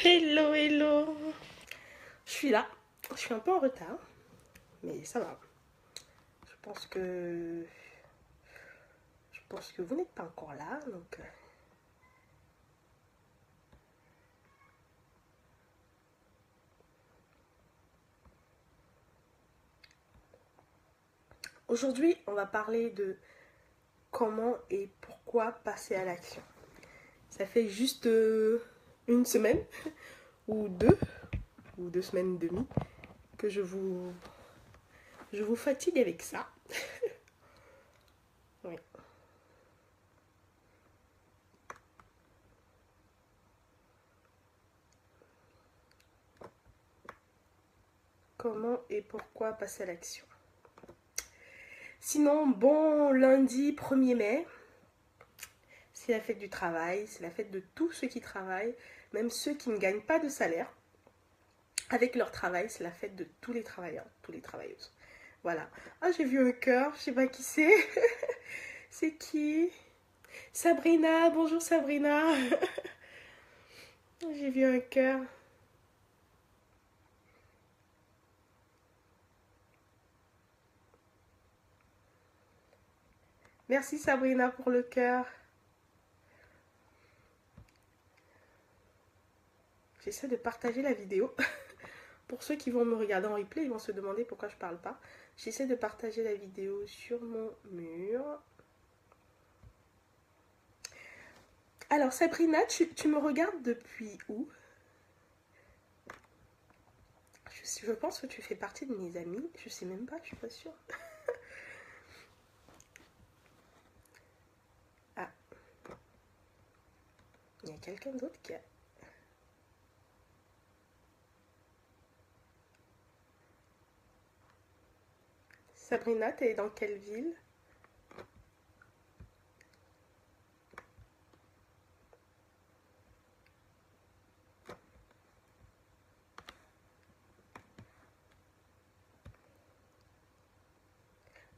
Hello, hello. Je suis là. Je suis un peu en retard, mais ça va. Je pense que vous n'êtes pas encore là, donc aujourd'hui, on va parler de comment et pourquoi passer à l'action. Ça fait juste une semaine ou deux semaines et demie que je vous fatigue avec ça. Oui. Comment et pourquoi passer à l'action. Sinon, bon lundi 1er mai, c'est la fête du travail, c'est la fête de tous ceux qui travaillent, même ceux qui ne gagnent pas de salaire. Avec leur travail, c'est la fête de tous les travailleurs, tous les travailleuses. Voilà. Ah, j'ai vu un cœur, je sais pas qui c'est. C'est qui? Sabrina, bonjour Sabrina. J'ai vu un cœur. Merci Sabrina pour le cœur. J'essaie de partager la vidéo. Pour ceux qui vont me regarder en replay, ils vont se demander pourquoi je parle pas. J'essaie de partager la vidéo sur mon mur. Alors Sabrina, tu me regardes depuis où? Je pense que tu fais partie de mes amis. Je sais même pas, je suis pas sûre. Ah, il y a quelqu'un d'autre qui a... Sabrina, t'es dans quelle ville?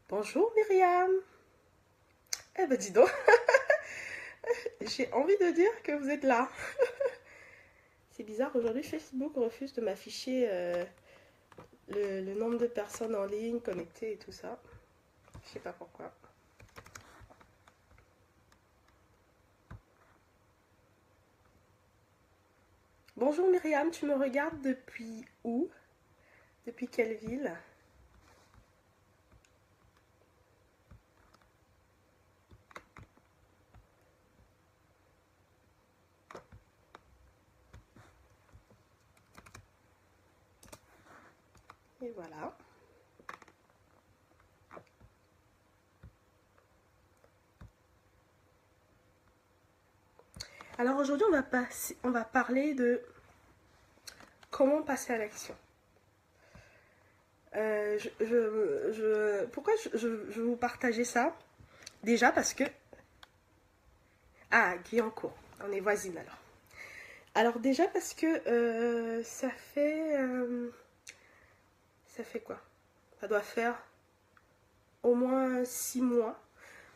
Bonjour Myriam. Eh ben dis donc, j'ai envie de dire que vous êtes là. C'est bizarre, aujourd'hui Facebook refuse de m'afficher le nombre de personnes en ligne, connectées et tout ça. Je sais pas pourquoi. Bonjour Myriam, tu me regardes depuis où? Depuis quelle ville? Et voilà. Alors aujourd'hui, on va parler de comment passer à l'action. Pourquoi je veux vous partager ça? Déjà parce que... Ah, Guyancourt, on est voisines alors. Alors déjà parce que ça fait... ça fait quoi? Ça doit faire au moins 6 mois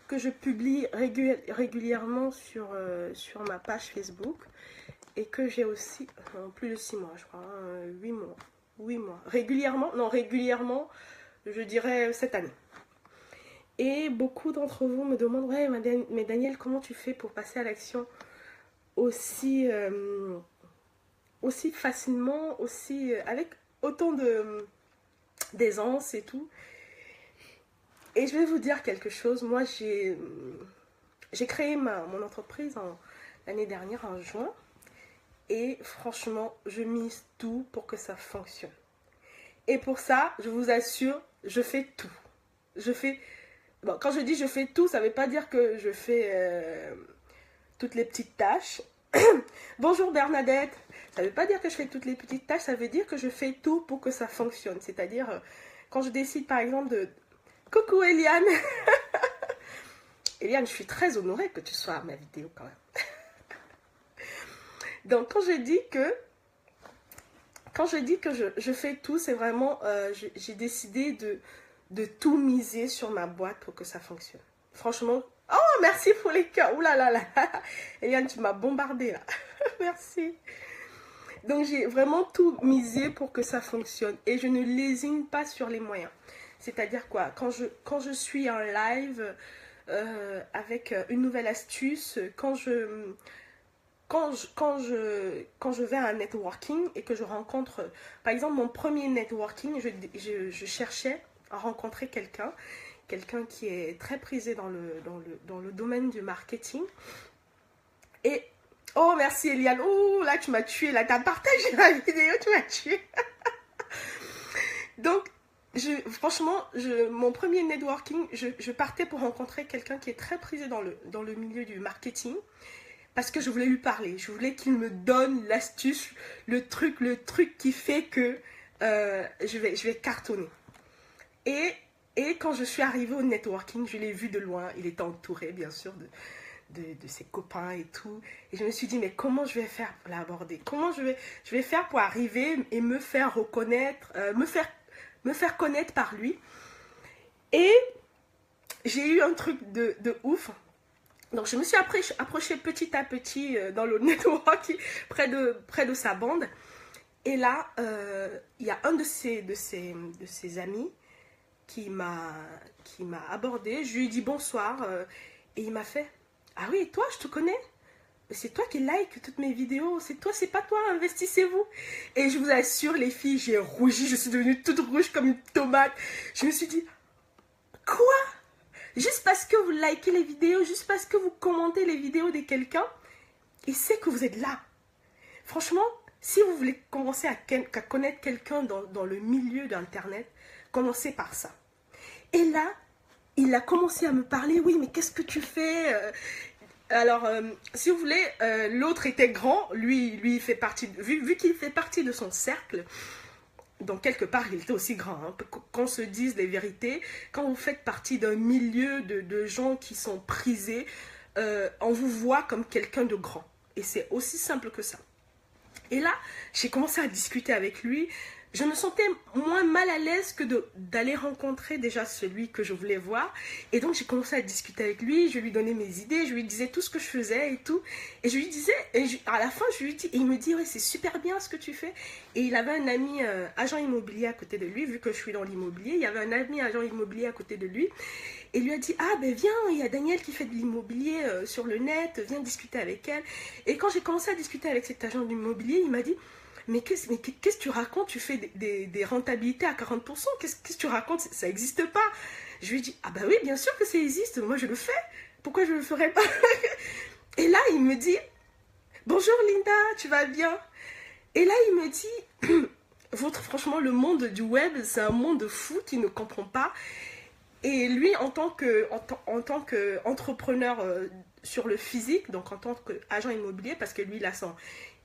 que je publie régulièrement sur ma page Facebook et que j'ai aussi, plus de 6 mois je crois, 8 mois. 8 mois. Régulièrement, non régulièrement, je dirais cette année. Et beaucoup d'entre vous me demandent, ouais mais Daniel, comment tu fais pour passer à l'action aussi, aussi facilement, aussi avec autant d'aisance et tout? Et je vais vous dire quelque chose, moi j'ai créé mon entreprise l'année dernière en juin. Et franchement, je mise tout pour que ça fonctionne. Et pour ça, je vous assure, je fais tout. Je fais... Bon, quand je dis je fais tout, ça ne veut pas dire que je fais toutes les petites tâches. Bonjour Bernadette. Ça ne veut pas dire que je fais toutes les petites tâches, ça veut dire que je fais tout pour que ça fonctionne. C'est-à-dire, quand je décide par exemple de... Coucou Eliane. Eliane, je suis très honorée que tu sois à ma vidéo quand même. Donc quand je dis que je fais tout, c'est vraiment, j'ai décidé de tout miser sur ma boîte pour que ça fonctionne. Franchement, oh merci pour les cœurs, ouh là là là. Eliane, tu m'as bombardé là. Merci. Donc j'ai vraiment tout misé pour que ça fonctionne. Et je ne lésine pas sur les moyens. C'est-à-dire quoi, quand je suis en live avec une nouvelle astuce, quand je vais à un networking et que je rencontre, par exemple, mon premier networking, je cherchais à rencontrer quelqu'un qui est très prisé dans le domaine du marketing. Et, oh merci Eliane, oh là tu m'as tué, là tu as partagé la vidéo, tu m'as tué. Donc, franchement, mon premier networking, je partais pour rencontrer quelqu'un qui est très prisé dans le milieu du marketing. Parce que je voulais lui parler. Je voulais qu'il me donne l'astuce, le truc qui fait que je vais cartonner. Et quand je suis arrivée au networking, je l'ai vu de loin. Il était entouré, bien sûr, de ses copains et tout. Et je me suis dit, mais comment je vais faire pour l'aborder? Comment je vais faire pour arriver et me faire reconnaître, me faire connaître par lui? Et j'ai eu un truc de ouf. Donc je me suis approchée petit à petit dans le networking près de sa bande. Et là, il y a un de ses amis qui m'a abordé. Je lui ai dit bonsoir et il m'a fait « Ah oui, toi, je te connais. C'est toi qui like toutes mes vidéos. C'est pas toi, investissez-vous. » Et je vous assure, les filles, j'ai rougi. Je suis devenue toute rouge comme une tomate. Je me suis dit « Quoi ? Juste parce que vous likez les vidéos, juste parce que vous commentez les vidéos de quelqu'un, il sait que vous êtes là. » Franchement, si vous voulez commencer à connaître quelqu'un dans le milieu d'Internet, commencez par ça. Et là, il a commencé à me parler, oui, mais qu'est-ce que tu fais? Alors, si vous voulez, l'autre était grand, lui il fait partie, vu qu'il fait partie de son cercle, donc quelque part il était aussi grand, hein. Qu'on se dise les vérités, quand vous faites partie d'un milieu de gens qui sont prisés, on vous voit comme quelqu'un de grand. Et c'est aussi simple que ça. Et là, j'ai commencé à discuter avec lui. Je me sentais moins mal à l'aise que d'aller rencontrer déjà celui que je voulais voir. Et donc, j'ai commencé à discuter avec lui. Je lui donnais mes idées. Je lui disais tout ce que je faisais et tout. Et je lui disais, à la fin, je lui dis, et il me dit, ouais, c'est super bien ce que tu fais. Et il avait un ami agent immobilier à côté de lui, vu que je suis dans l'immobilier. Il y avait un ami agent immobilier à côté de lui. Et lui a dit, ah ben viens, il y a Danielle qui fait de l'immobilier sur le net, viens discuter avec elle. Et quand j'ai commencé à discuter avec cet agent d'immobilier, il m'a dit, mais qu'est-ce que tu racontes? Tu fais des rentabilités à 40%. Qu'est-ce que tu racontes? Ça n'existe pas. Je lui ai dit, ah bah oui, bien sûr que ça existe. Moi, je le fais. Pourquoi je ne le ferais pas? Et là, il me dit, bonjour Linda, tu vas bien? Et là, il me dit, franchement, le monde du web, c'est un monde fou qui ne comprend pas. Et lui, en tant qu'entrepreneur sur le physique, donc en tant qu'agent immobilier, parce que lui,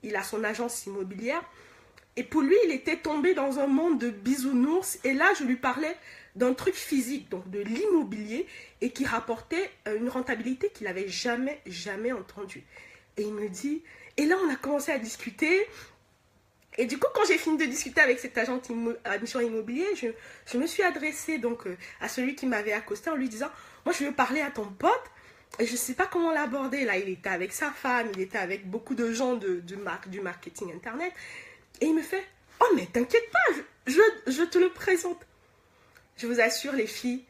il a son agence immobilière. Et pour lui, il était tombé dans un monde de bisounours. Et là, je lui parlais d'un truc physique, donc de l'immobilier, et qui rapportait une rentabilité qu'il n'avait jamais entendue. Et il me dit, et là, on a commencé à discuter. Et du coup, quand j'ai fini de discuter avec cet agent immobilier, je me suis adressée donc, à celui qui m'avait accosté en lui disant, moi, je veux parler à ton pote. Et je ne sais pas comment l'aborder. Là, il était avec sa femme, il était avec beaucoup de gens du marketing Internet. Et il me fait, oh mais t'inquiète pas, je te le présente. Je vous assure les filles,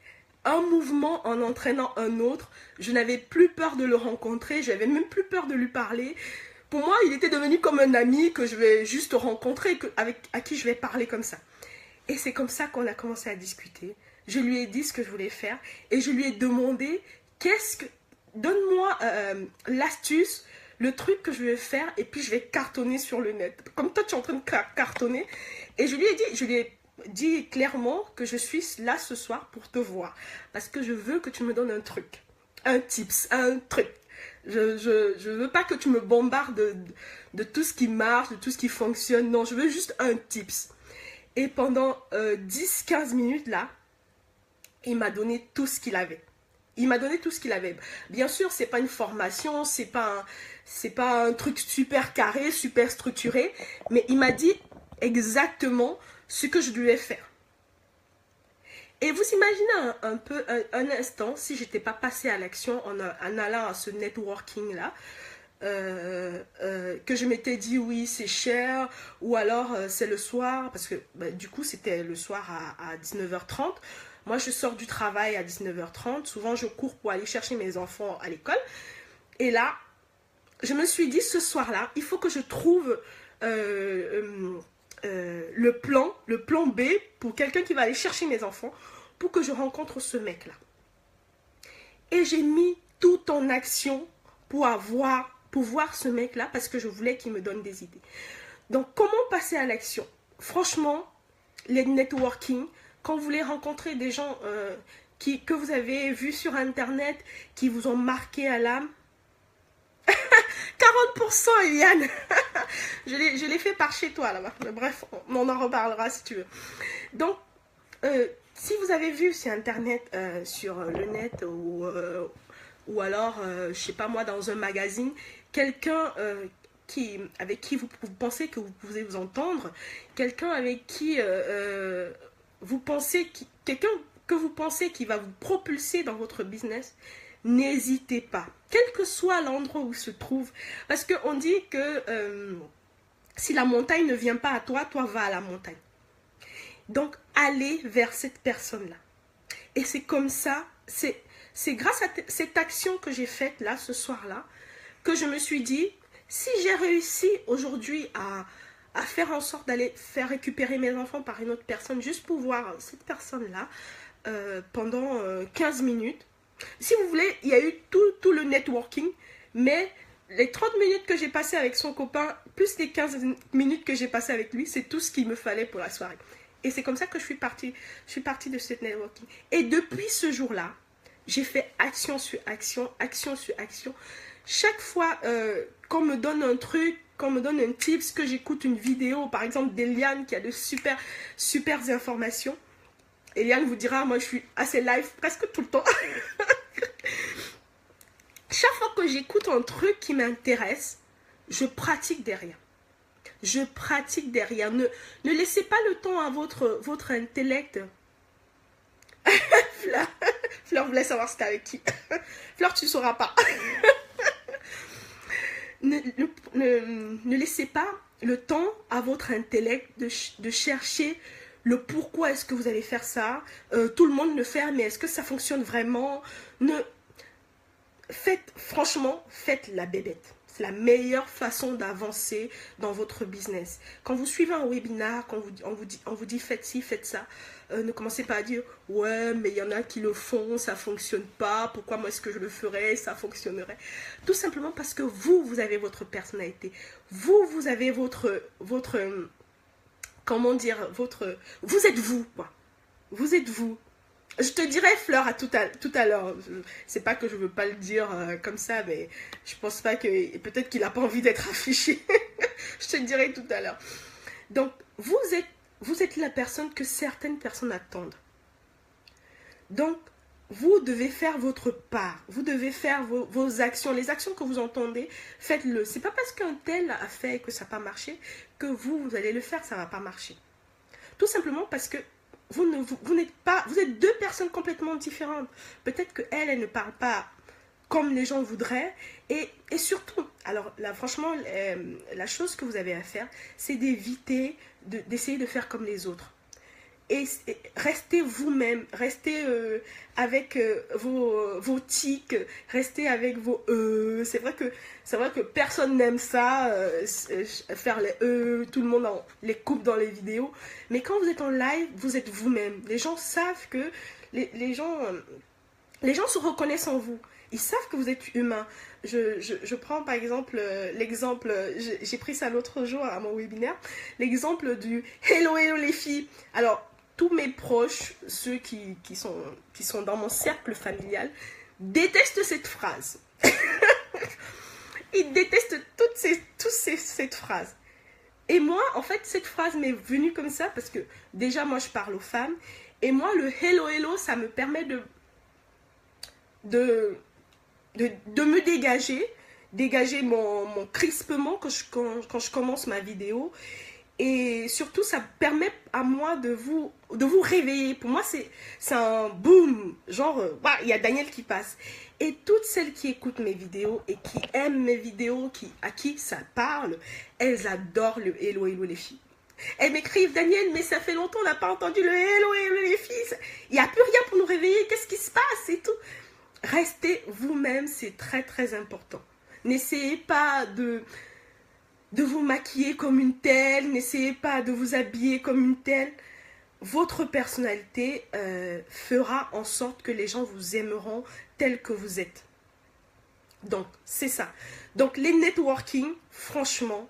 un mouvement en entraînant un autre, je n'avais plus peur de le rencontrer, j'avais même plus peur de lui parler. Pour moi, il était devenu comme un ami que je vais juste rencontrer, à qui je vais parler comme ça. Et c'est comme ça qu'on a commencé à discuter. Je lui ai dit ce que je voulais faire et je lui ai demandé, donne-moi l'astuce, le truc que je vais faire et puis je vais cartonner sur le net. Comme toi, tu es en train de cartonner. Et je lui ai dit clairement que je suis là ce soir pour te voir. Parce que je veux que tu me donnes un truc, un tips, un truc. Je veux pas que tu me bombardes de tout ce qui marche, de tout ce qui fonctionne. Non, je veux juste un tips. Et pendant 10-15 minutes là, il m'a donné tout ce qu'il avait. Il m'a donné tout ce qu'il avait. Bien sûr, c'est pas une formation, c'est pas un truc super carré, super structuré, mais il m'a dit exactement ce que je devais faire. Et vous imaginez un peu, un instant, si j'étais pas passée à l'action en allant à ce networking là, que je m'étais dit oui c'est cher, ou alors c'est le soir, parce que bah, du coup c'était le soir à 19h30. Moi je sors du travail à 19h30, souvent je cours pour aller chercher mes enfants à l'école, et là je me suis dit ce soir-là, il faut que je trouve le plan B pour quelqu'un qui va aller chercher mes enfants, pour que je rencontre ce mec-là. Et j'ai mis tout en action pour voir ce mec-là, parce que je voulais qu'il me donne des idées. Donc, comment passer à l'action? Franchement, les networking, quand vous voulez rencontrer des gens que vous avez vus sur Internet, qui vous ont marqué à l'âme, 40%, Eliane. Je l'ai fait par chez toi, là-bas. Bref, on en reparlera si tu veux. Donc, si vous avez vu sur Internet, sur le net, ou alors, je sais pas moi, dans un magazine, quelqu'un avec qui vous pensez que vous pouvez vous entendre, quelqu'un avec qui vous pensez, quelqu'un que vous pensez qui va vous propulser dans votre business, n'hésitez pas, quel que soit l'endroit où il se trouve, parce qu'on dit que si la montagne ne vient pas à toi, toi va à la montagne. Donc, allez vers cette personne-là. Et c'est comme ça, c'est grâce à cette action que j'ai faite là, ce soir-là, que je me suis dit, si j'ai réussi aujourd'hui à faire en sorte d'aller faire récupérer mes enfants par une autre personne, juste pour voir cette personne-là pendant 15 minutes. Si vous voulez, il y a eu tout le networking, mais les 30 minutes que j'ai passées avec son copain, plus les 15 minutes que j'ai passées avec lui, c'est tout ce qu'il me fallait pour la soirée. Et c'est comme ça que je suis partie de cette networking. Et depuis ce jour-là, j'ai fait action sur action, action sur action. Chaque fois qu'on me donne un truc, qu'on me donne un tips, que j'écoute une vidéo, par exemple d'Eliane qui a de super informations, Eliane vous dira, moi je suis assez live presque tout le temps. Chaque fois que j'écoute un truc qui m'intéresse, je pratique derrière. Je pratique derrière. Ne laissez pas le temps à votre intellect. Fleur voulait savoir c'était avec qui. Fleur, tu ne sauras pas. ne laissez pas le temps à votre intellect de chercher le pourquoi est-ce que vous allez faire ça. Tout le monde le fait, mais est-ce que ça fonctionne vraiment? Franchement, faites la bébête. C'est la meilleure façon d'avancer dans votre business. Quand vous suivez un webinaire, quand on vous dit faites ci, faites ça, ne commencez pas à dire ouais, mais il y en a qui le font, ça fonctionne pas, pourquoi moi est-ce que je le ferais, ça fonctionnerait. Tout simplement parce que vous avez votre personnalité. Vous avez votre comment dire, vous êtes vous, quoi. Vous êtes vous. Je te dirai Fleur tout à l'heure. C'est pas que je veux pas le dire comme ça, mais je pense pas que... Peut-être qu'il a pas envie d'être affiché. Je te dirai tout à l'heure. Donc, vous êtes la personne que certaines personnes attendent. Donc, vous devez faire votre part. Vous devez faire vos actions. Les actions que vous entendez, faites-le. C'est pas parce qu'un tel a fait et que ça n'a pas marché que vous allez le faire, ça va pas marcher. Tout simplement parce que vous êtes deux personnes complètement différentes. Peut-être qu'elle, elle ne parle pas comme les gens voudraient. Et surtout, alors là, franchement, la chose que vous avez à faire, c'est d'éviter d'essayer de faire comme les autres. Et restez vous-même, restez avec vos tics, restez avec vos c'est vrai que personne n'aime ça, faire les tout le monde les coupe dans les vidéos. Mais quand vous êtes en live, vous êtes vous-même. Les gens savent que les gens se reconnaissent en vous. Ils savent que vous êtes humain. Je prends par exemple l'exemple, j'ai pris ça l'autre jour à mon webinaire, l'exemple du hello les filles. Alors, tous mes proches, ceux qui sont dans mon cercle familial, détestent cette phrase. Ils détestent cette phrase. Et moi, en fait, cette phrase m'est venue comme ça parce que déjà, moi, je parle aux femmes. Et moi, le hello, ça me permet de me dégager mon crispement quand je commence ma vidéo. Et surtout, ça permet à moi de vous réveiller. Pour moi, c'est un boom. Genre, il y a Daniel qui passe. Et toutes celles qui écoutent mes vidéos et qui aiment mes vidéos, à qui ça parle, elles adorent le hello, hello les filles. Elles m'écrivent, Daniel, mais ça fait longtemps, on n'a pas entendu le hello, hello les filles. Il n'y a plus rien pour nous réveiller. Qu'est-ce qui se passe et tout. Restez vous-même, c'est très, très important. N'essayez pas de vous maquiller comme une telle, n'essayez pas de vous habiller comme une telle. Votre personnalité fera en sorte que les gens vous aimeront tel que vous êtes. Donc, c'est ça. Donc, les networking, franchement,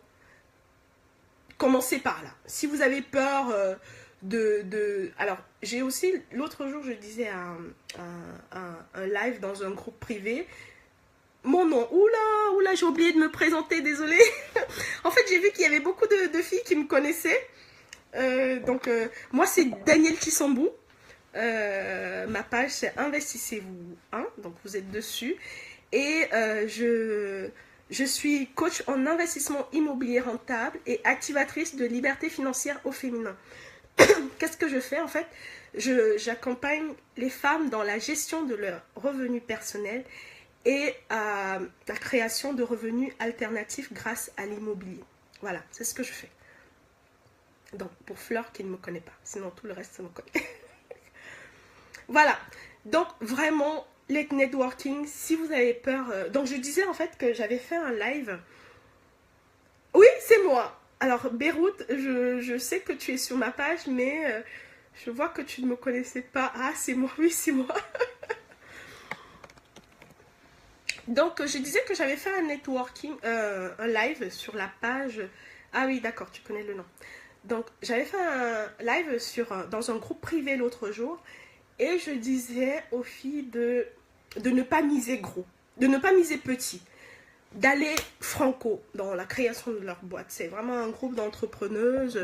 commencez par là. Si vous avez peur Alors, j'ai aussi, l'autre jour, je disais un live dans un groupe privé. Mon nom, oula, j'ai oublié de me présenter, désolée. En fait, j'ai vu qu'il y avait beaucoup de filles qui me connaissaient. Moi, c'est Daniel Chisambou. Ma page, c'est Investissez-vous 1. Donc, vous êtes dessus. Et je suis coach en investissement immobilier rentable et activatrice de liberté financière au féminin. Qu'est-ce que je fais en fait? J'accompagne les femmes dans la gestion de leurs revenus personnels et à la création de revenus alternatifs grâce à l'immobilier. Voilà, c'est ce que je fais. Donc, pour Fleur qui ne me connaît pas. Sinon, tout le reste, ça me connaît. Voilà. Donc, vraiment, les networking, si vous avez peur... Donc, je disais en fait que j'avais fait un live. Oui, c'est moi. Alors, Beyrouth, je sais que tu es sur ma page, mais je vois que tu ne me connaissais pas. Ah, c'est moi. Oui, c'est moi. Donc, je disais que j'avais fait un networking, un live sur la page... Ah oui, d'accord, tu connais le nom. Donc, j'avais fait un live dans un groupe privé l'autre jour et je disais aux filles de ne pas miser gros, de ne pas miser petit, d'aller franco dans la création de leur boîte. C'est vraiment un groupe d'entrepreneuses,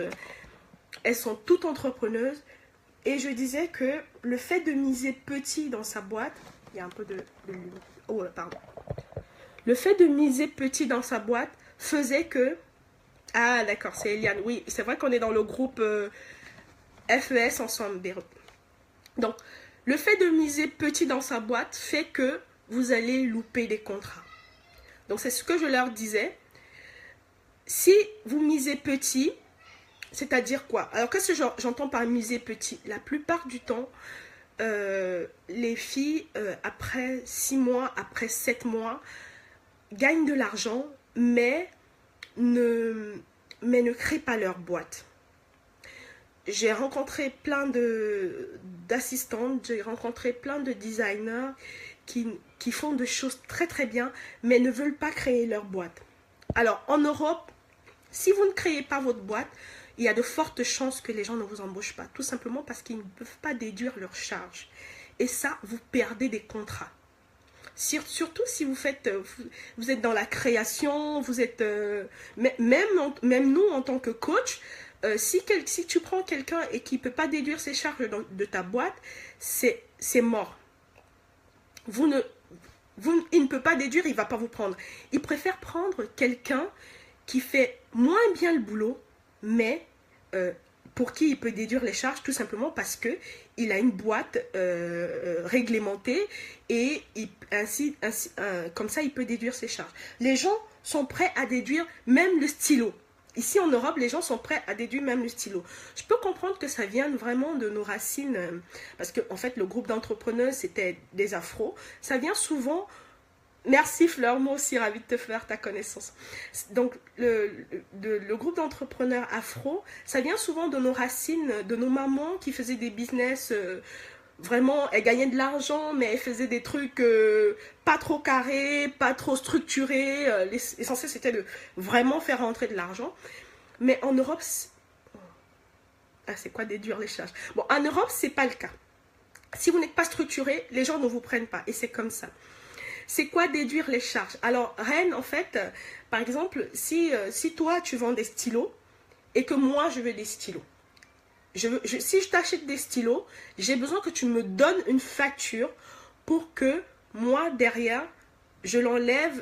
elles sont toutes entrepreneuses et je disais que le fait de miser petit dans sa boîte, il y a un peu de oh, pardon. Le fait de miser petit dans sa boîte faisait que... Ah, d'accord, c'est Eliane. Oui, c'est vrai qu'on est dans le groupe FES ensemble. Donc, le fait de miser petit dans sa boîte fait que vous allez louper des contrats. Donc, c'est ce que je leur disais. Si vous misez petit, c'est-à-dire quoi? Alors, qu'est-ce que j'entends par miser petit? La plupart du temps, les filles, après 6 mois, après 7 mois, gagnent de l'argent, mais ne créent pas leur boîte. J'ai rencontré plein d'assistantes, j'ai rencontré plein de designers qui font des choses très très bien, mais ne veulent pas créer leur boîte. Alors en Europe, si vous ne créez pas votre boîte, il y a de fortes chances que les gens ne vous embauchent pas, tout simplement parce qu'ils ne peuvent pas déduire leurs charges. Et ça, vous perdez des contrats. Surtout si vous êtes dans la création, vous êtes même nous en tant que coach, si tu prends quelqu'un et qui ne peut pas déduire ses charges de ta boîte, c'est mort. Il ne peut pas déduire, il ne va pas vous prendre. Il préfère prendre quelqu'un qui fait moins bien le boulot, mais pour qui il peut déduire les charges, tout simplement parce qu'il a une boîte réglementée et comme ça, il peut déduire ses charges. Les gens sont prêts à déduire même le stylo. Ici, en Europe, les gens sont prêts à déduire même le stylo. Je peux comprendre que ça vient vraiment de nos racines, parce que en fait, le groupe d'entrepreneurs, c'était des afros. Ça vient souvent... Merci Fleur, moi aussi ravie de te faire ta connaissance. Donc le groupe d'entrepreneurs afro, ça vient souvent de nos racines, de nos mamans qui faisaient des business, vraiment, elles gagnaient de l'argent, mais elles faisaient des trucs pas trop carrés, pas trop structurés. L'essentiel c'était de vraiment faire rentrer de l'argent. Mais en Europe, c'est quoi déduire les charges? Bon, en Europe, c'est pas le cas. Si vous n'êtes pas structuré, les gens ne vous prennent pas et c'est comme ça. C'est quoi déduire les charges? Alors, Rennes, en fait, par exemple, si toi, tu vends des stylos et que moi, je veux des stylos. Si je t'achète des stylos, j'ai besoin que tu me donnes une facture pour que moi, derrière, je l'enlève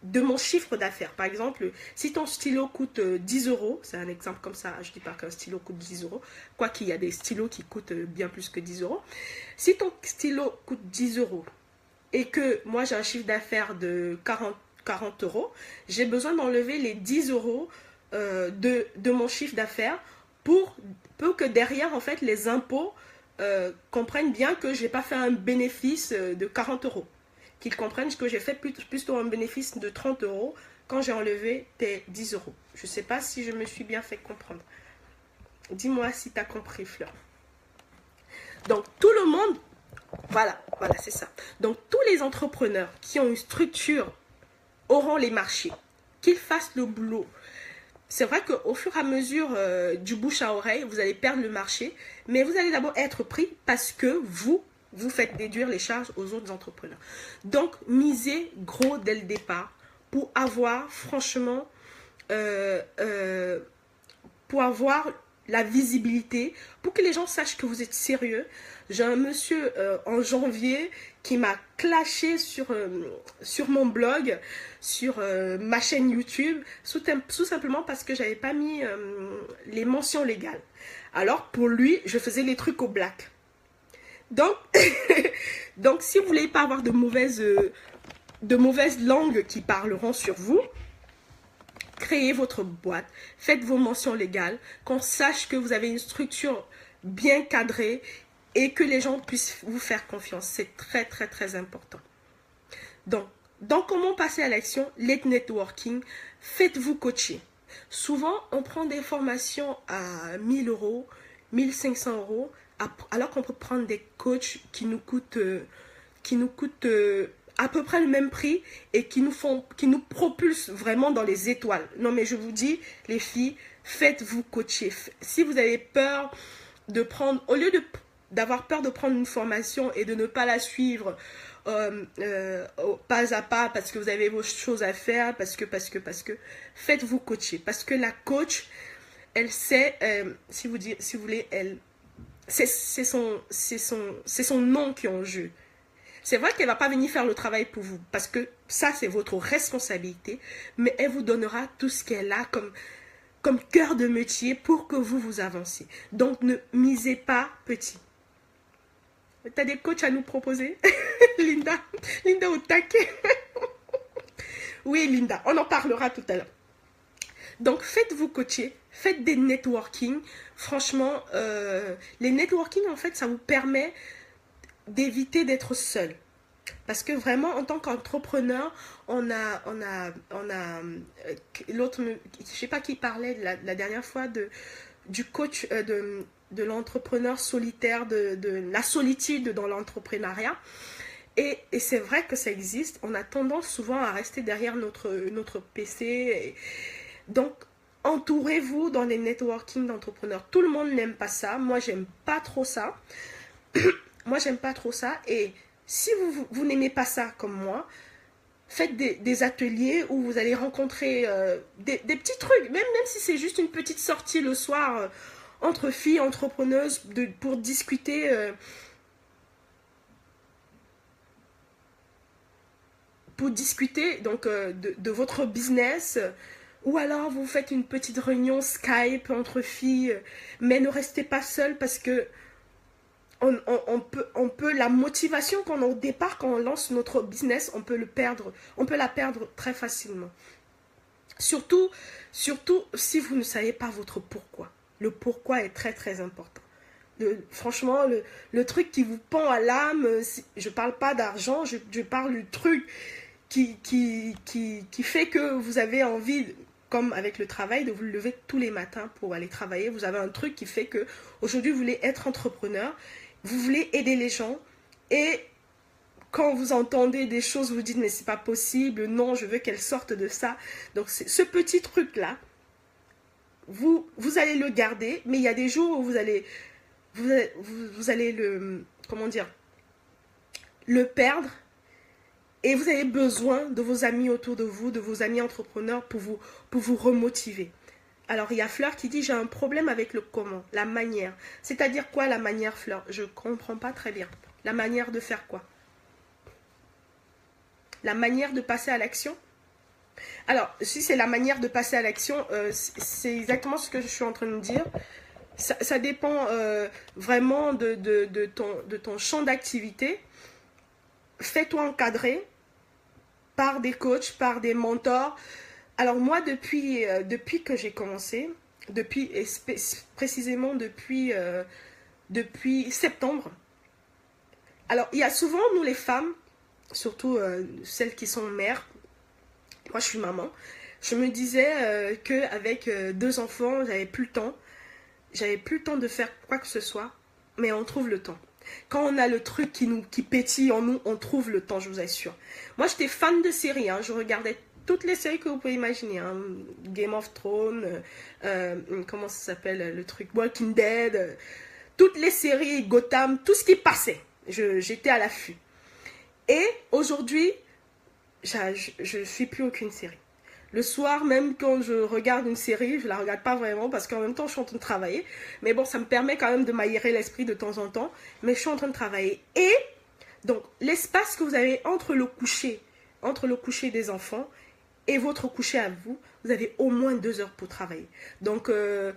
de mon chiffre d'affaires. Par exemple, si ton stylo coûte 10 euros, c'est un exemple comme ça, je ne dis pas qu'un stylo coûte 10 euros, quoi qu'il y a des stylos qui coûtent bien plus que 10 euros. Si ton stylo coûte 10 euros et que moi j'ai un chiffre d'affaires de 40 euros, j'ai besoin d'enlever les 10 euros de mon chiffre d'affaires pour que derrière, en fait, les impôts comprennent bien que je n'ai pas fait un bénéfice de 40 euros. Qu'ils comprennent que j'ai fait plutôt un bénéfice de 30 euros quand j'ai enlevé tes 10 euros. Je ne sais pas si je me suis bien fait comprendre. Dis-moi si tu as compris, Fleur. Donc, tout le monde, voilà, c'est ça. Donc, tous les entrepreneurs qui ont une structure auront les marchés, qu'ils fassent le boulot. C'est vrai qu'au fur et à mesure du bouche à oreille, vous allez perdre le marché, mais vous allez d'abord être pris parce que vous faites déduire les charges aux autres entrepreneurs. Donc, misez gros dès le départ pour avoir, franchement, pour avoir la visibilité, pour que les gens sachent que vous êtes sérieux. J'ai un monsieur en janvier qui m'a clashé sur mon blog, sur ma chaîne YouTube, tout simplement parce que j'avais pas mis les mentions légales. Alors pour lui, je faisais les trucs au black. Donc, donc si vous voulez pas avoir de mauvaises langues qui parleront sur vous, créez votre boîte, faites vos mentions légales, qu'on sache que vous avez une structure bien cadrée et que les gens puissent vous faire confiance. C'est très, très, très important. Donc comment passer à l'action? Let networking, faites-vous coacher. Souvent, on prend des formations à 1000 euros, 1500 euros, alors qu'on peut prendre des coachs qui nous coûtent à peu près le même prix et qui nous propulsent vraiment dans les étoiles. Non, mais je vous dis, les filles, faites-vous coacher. Si vous avez peur de prendre, au lieu d'avoir peur de prendre une formation et de ne pas la suivre pas à pas parce que vous avez vos choses à faire, parce que, faites-vous coacher. Parce que la coach, elle sait, si vous voulez, c'est son nom qui est en jeu. C'est vrai qu'elle ne va pas venir faire le travail pour vous, parce que ça, c'est votre responsabilité, mais elle vous donnera tout ce qu'elle a comme cœur de métier pour que vous avancez. Donc, ne misez pas petit. Tu as des coachs à nous proposer? Linda au taquet. Oui, Linda, on en parlera tout à l'heure. Donc, faites-vous coacher, faites des networking. Franchement, les networking, en fait, ça vous permet d'éviter d'être seul. Parce que vraiment, en tant qu'entrepreneur, on a l'autre, je ne sais pas qui parlait la dernière fois du coach, de l'entrepreneur solitaire, de la solitude dans l'entrepreneuriat. Et c'est vrai que ça existe. On a tendance souvent à rester derrière notre PC. Donc, entourez-vous dans les networking d'entrepreneurs. Tout le monde n'aime pas ça. Moi, j'aime pas trop ça. Et si vous n'aimez pas ça comme moi, faites des ateliers où vous allez rencontrer des petits trucs. Même si c'est juste une petite sortie le soir entre filles entrepreneuses pour discuter donc de votre business. Ou alors vous faites une petite réunion Skype entre filles, mais ne restez pas seul parce que on peut la motivation qu'on a au départ quand on lance notre business, on peut la perdre très facilement. Surtout si vous ne savez pas votre pourquoi. Le pourquoi est très très important. Franchement, le truc qui vous pend à l'âme, je parle pas d'argent, je parle du truc qui fait que vous avez envie, comme avec le travail, de vous lever tous les matins pour aller travailler. Vous avez un truc qui fait que aujourd'hui vous voulez être entrepreneur, vous voulez aider les gens, et quand vous entendez des choses, vous dites mais c'est pas possible, non, je veux qu'elles sortent de ça. Donc ce petit truc là, vous allez le garder, mais il y a des jours où vous allez le, comment dire, le perdre. Et vous avez besoin de vos amis autour de vous, de vos amis entrepreneurs pour vous remotiver. Alors, il y a Fleur qui dit, j'ai un problème avec le comment, la manière. C'est-à-dire quoi la manière, Fleur? Je ne comprends pas très bien. La manière de faire quoi? La manière de passer à l'action? Alors, si c'est la manière de passer à l'action, c'est exactement ce que je suis en train de dire. Ça dépend vraiment de ton champ d'activité. Fais-toi encadrer par des coachs, par des mentors. Alors moi, depuis que j'ai commencé, précisément depuis septembre, alors il y a souvent, nous les femmes, surtout celles qui sont mères, moi je suis maman, je me disais qu'avec 2 enfants, j'avais plus le temps. J'avais plus le temps de faire quoi que ce soit, mais on trouve le temps. Quand on a le truc qui pétille en nous, on trouve le temps, je vous assure. Moi, j'étais fan de séries, hein. Je regardais toutes les séries que vous pouvez imaginer. Hein. Game of Thrones, comment ça s'appelle le truc, Walking Dead, toutes les séries, Gotham, tout ce qui passait. J'étais à l'affût. Et aujourd'hui, je ne suis plus aucune série. Le soir, même quand je regarde une série, je la regarde pas vraiment parce qu'en même temps, je suis en train de travailler. Mais bon, ça me permet quand même de m'aérer l'esprit de temps en temps. Mais je suis en train de travailler. Et donc, l'espace que vous avez entre le coucher des enfants et votre coucher à vous, vous avez au moins 2 heures pour travailler. Donc, ne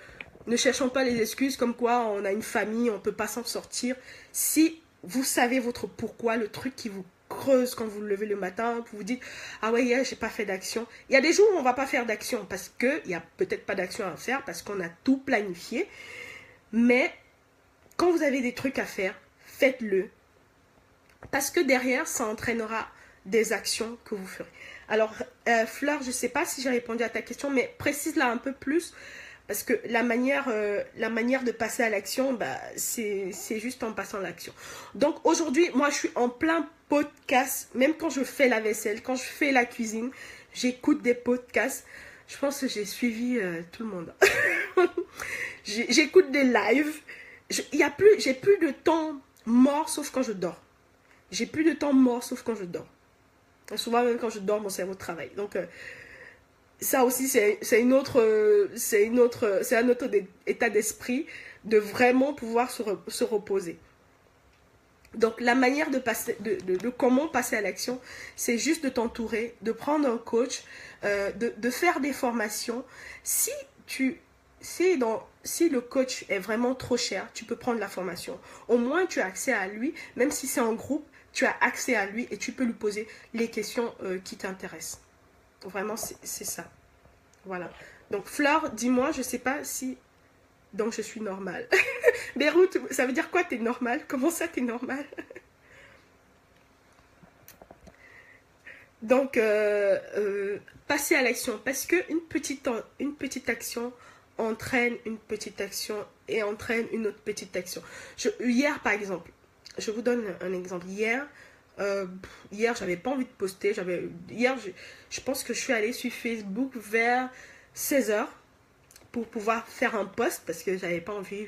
cherchons pas les excuses comme quoi on a une famille, on ne peut pas s'en sortir. Si vous savez votre pourquoi, le truc qui vous creuse quand vous vous levez le matin, vous vous dites ah ouais, hier j'ai pas fait d'action. Il y a des jours où on va pas faire d'action parce que il y a peut-être pas d'action à faire parce qu'on a tout planifié. Mais quand vous avez des trucs à faire, faites-le parce que derrière ça entraînera des actions que vous ferez. Alors Fleur, je sais pas si j'ai répondu à ta question, mais précise-la un peu plus. Parce que la manière de passer à l'action, bah, c'est juste en passant à l'action. Donc aujourd'hui, moi je suis en plein podcast. Même quand je fais la vaisselle, quand je fais la cuisine, j'écoute des podcasts. Je pense que j'ai suivi tout le monde. J'écoute des lives. J'ai plus de temps mort sauf quand je dors. J'ai plus de temps mort sauf quand je dors. Et souvent même quand je dors, mon cerveau travaille. Donc ça aussi, c'est un autre état d'esprit de vraiment pouvoir se reposer. Donc, la manière de comment passer à l'action, c'est juste de t'entourer, de prendre un coach, de faire des formations. Si le coach est vraiment trop cher, tu peux prendre la formation. Au moins, tu as accès à lui, même si c'est en groupe, tu as accès à lui et tu peux lui poser les questions qui t'intéressent. Vraiment, c'est ça. Voilà. Donc, Fleur, dis-moi, je sais pas si... Donc, je suis normale. Beyrouth, ça veut dire quoi, t'es normale? Comment ça, t'es normale? Donc, passer à l'action. Parce qu'une petite action entraîne une petite action et entraîne une autre petite action. Hier, par exemple, je vous donne un exemple. Hier, j'avais pas envie de poster. Hier, je pense que je suis allée sur Facebook vers 16h pour pouvoir faire un post parce que j'avais pas envie.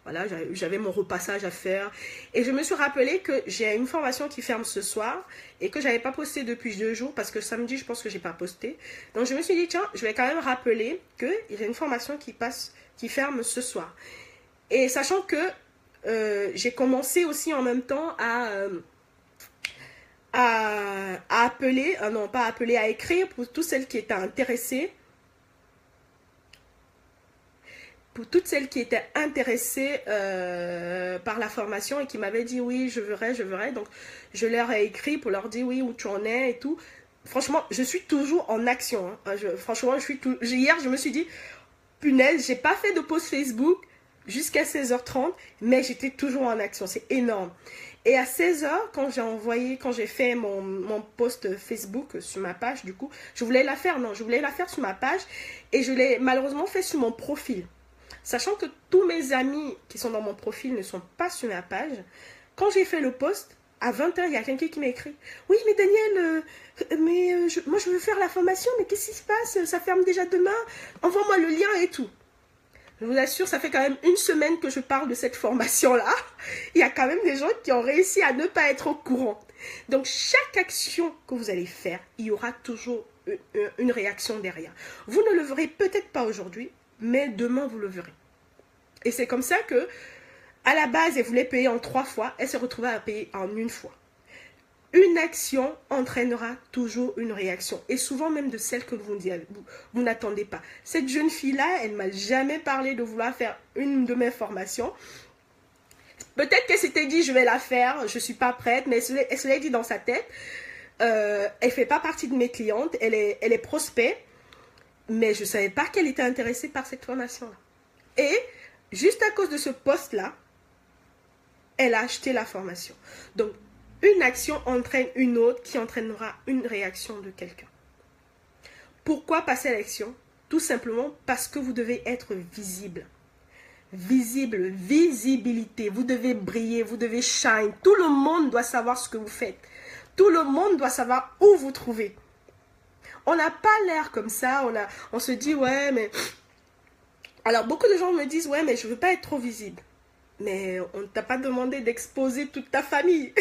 Voilà, j'avais mon repassage à faire. Et je me suis rappelé que j'ai une formation qui ferme ce soir et que j'avais pas posté depuis 2 jours parce que samedi, je pense que j'ai pas posté. Donc, je me suis dit, tiens, je vais quand même rappeler qu'il y a une formation qui ferme ce soir. Et sachant que j'ai commencé aussi en même temps à appeler, non pas appeler, à écrire pour toutes celles qui étaient intéressées. Pour toutes celles qui étaient intéressées par la formation et qui m'avaient dit oui, je verrai. Donc, je leur ai écrit pour leur dire oui, où tu en es et tout. Franchement, je suis toujours en action. Hein. Hier, je me suis dit, punaise, j'ai pas fait de post Facebook jusqu'à 16h30, mais j'étais toujours en action. C'est énorme. Et à 16h, quand j'ai fait mon post Facebook sur ma page, du coup, je voulais la faire sur ma page et je l'ai malheureusement fait sur mon profil. Sachant que tous mes amis qui sont dans mon profil ne sont pas sur ma page, quand j'ai fait le post, à 20h, il y a quelqu'un qui m'a écrit « Oui, mais Daniel, moi je veux faire la formation, mais qu'est-ce qui se passe? Ça ferme déjà demain. Envoie-moi le lien et tout. » Je vous assure, ça fait quand même 1 semaine que je parle de cette formation-là. Il y a quand même des gens qui ont réussi à ne pas être au courant. Donc, chaque action que vous allez faire, il y aura toujours une réaction derrière. Vous ne le verrez peut-être pas aujourd'hui, mais demain, vous le verrez. Et c'est comme ça que, à la base, elle voulait payer en 3 fois. Elle s'est retrouvée à payer en 1 fois. Une action entraînera toujours une réaction. Et souvent même de celle que vous n'attendez pas. Cette jeune fille-là, elle ne m'a jamais parlé de vouloir faire une de mes formations. Peut-être qu'elle s'était dit, je vais la faire, je ne suis pas prête. Mais elle se l'est dit dans sa tête. Elle ne fait pas partie de mes clientes. Elle est prospect. Mais je ne savais pas qu'elle était intéressée par cette formation-là. Et juste à cause de ce poste-là, elle a acheté la formation. Donc, une action entraîne une autre qui entraînera une réaction de quelqu'un. Pourquoi passer à l'action? Tout simplement parce que vous devez être visible. Visible, visibilité. Vous devez briller, vous devez shine. Tout le monde doit savoir ce que vous faites. Tout le monde doit savoir où vous trouvez. On n'a pas l'air comme ça. On se dit, ouais, mais... Alors, beaucoup de gens me disent, ouais, mais je ne veux pas être trop visible. Mais on ne t'a pas demandé d'exposer toute ta famille.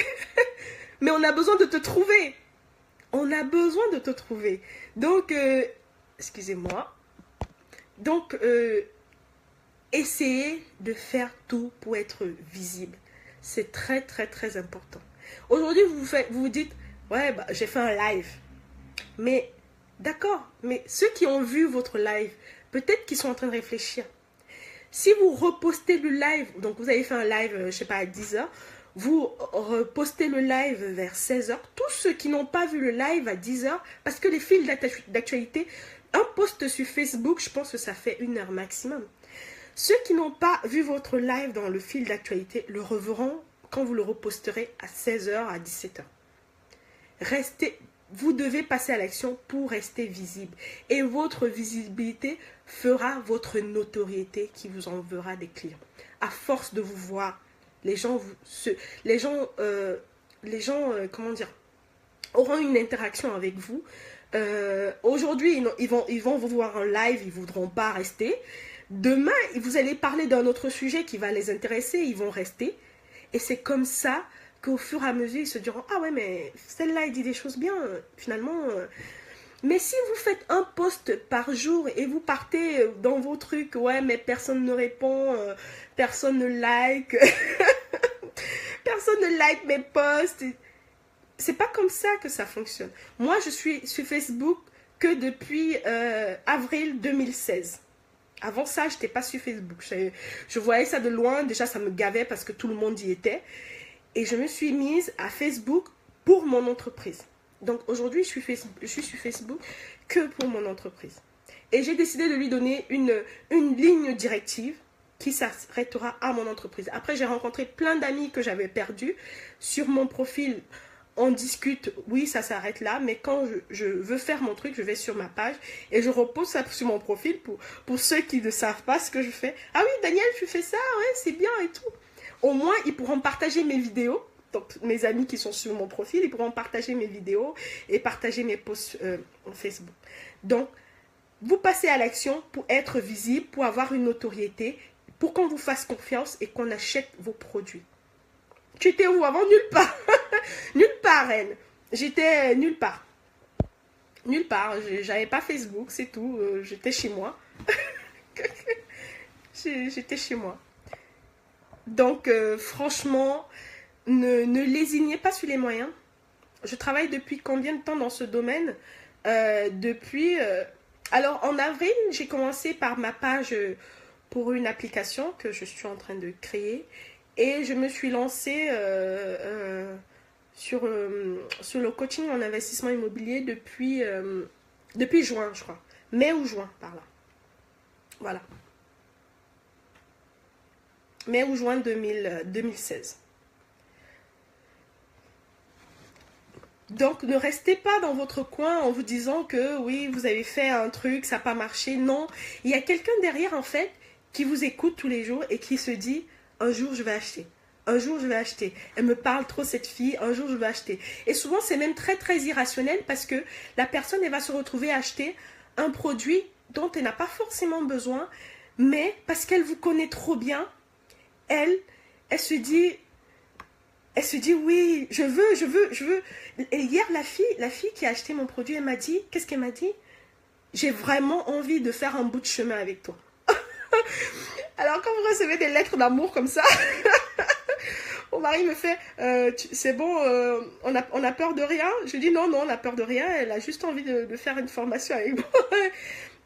Mais on a besoin de te trouver. On a besoin de te trouver. Donc, excusez-moi. Donc, essayez de faire tout pour être visible. C'est très, très, très important. Aujourd'hui, vous vous dites, ouais, bah, j'ai fait un live. Mais, d'accord, mais ceux qui ont vu votre live, peut-être qu'ils sont en train de réfléchir. Si vous repostez le live, donc vous avez fait un live, je ne sais pas, à 10h, vous repostez le live vers 16h, tous ceux qui n'ont pas vu le live à 10h, parce que les fils d'actualité, un post sur Facebook, je pense que ça fait 1 heure maximum. Ceux qui n'ont pas vu votre live dans le fil d'actualité le reverront quand vous le reposterez à 16h, à 17h. Restez... Vous devez passer à l'action pour rester visible. Et votre visibilité fera votre notoriété qui vous enverra des clients. À force de vous voir, les gens comment dire, auront une interaction avec vous. Aujourd'hui, ils vont vous voir en live, ils ne voudront pas rester. Demain, vous allez parler d'un autre sujet qui va les intéresser, ils vont rester. Et c'est comme ça qu'au fur et à mesure, ils se diront, ah ouais, mais celle-là, elle dit des choses bien, finalement. Mais si vous faites un post par jour et vous partez dans vos trucs, ouais, mais personne ne répond, personne ne like, personne ne like mes posts. C'est pas comme ça que ça fonctionne. Moi, je suis sur Facebook que depuis avril 2016. Avant ça, je n'étais pas sur Facebook. Je voyais ça de loin. Déjà, ça me gavait parce que tout le monde y était. Et je me suis mise à Facebook pour mon entreprise. Donc aujourd'hui, je suis sur Facebook que pour mon entreprise. Et j'ai décidé de lui donner une ligne directive qui s'arrêtera à mon entreprise. Après, j'ai rencontré plein d'amis que j'avais perdus. Sur mon profil, on discute, oui, ça s'arrête là. Mais quand je veux faire mon truc, je vais sur ma page et je repose ça sur mon profil pour ceux qui ne savent pas ce que je fais. Ah oui, Daniel, tu fais ça, ouais, c'est bien et tout. Au moins, ils pourront partager mes vidéos. Donc, mes amis qui sont sur mon profil, ils pourront partager mes vidéos et partager mes posts en Facebook. Donc, vous passez à l'action pour être visible, pour avoir une notoriété, pour qu'on vous fasse confiance et qu'on achète vos produits. Tu étais où avant? Nulle part. Nulle part, Reine. J'étais nulle part. Nulle part. J'avais pas Facebook, c'est tout. J'étais chez moi. J'étais chez moi. Donc, franchement, ne lésinez pas sur les moyens. Je travaille depuis combien de temps dans ce domaine? Alors, en avril, j'ai commencé par ma page pour une application que je suis en train de créer. Et je me suis lancée sur le coaching en investissement immobilier depuis juin, je crois. Mai ou juin, par là. Voilà. Mai ou juin 2016. Donc, ne restez pas dans votre coin en vous disant que oui, vous avez fait un truc, ça n'a pas marché. Non, il y a quelqu'un derrière, en fait, qui vous écoute tous les jours et qui se dit, un jour, je vais acheter. Un jour, je vais acheter. Elle me parle trop, cette fille. Un jour, je vais acheter. Et souvent, c'est même très, très irrationnel parce que la personne, elle va se retrouver à acheter un produit dont elle n'a pas forcément besoin, mais parce qu'elle vous connaît trop bien, elle se dit oui, je veux. Et hier, la fille qui a acheté mon produit, elle m'a dit, qu'est-ce qu'elle m'a dit? J'ai vraiment envie de faire un bout de chemin avec toi. Alors, quand vous recevez des lettres d'amour comme ça, oh mari me fait, c'est bon, on a peur de rien. Je dis non, non, on a peur de rien. Elle a juste envie de faire une formation avec moi.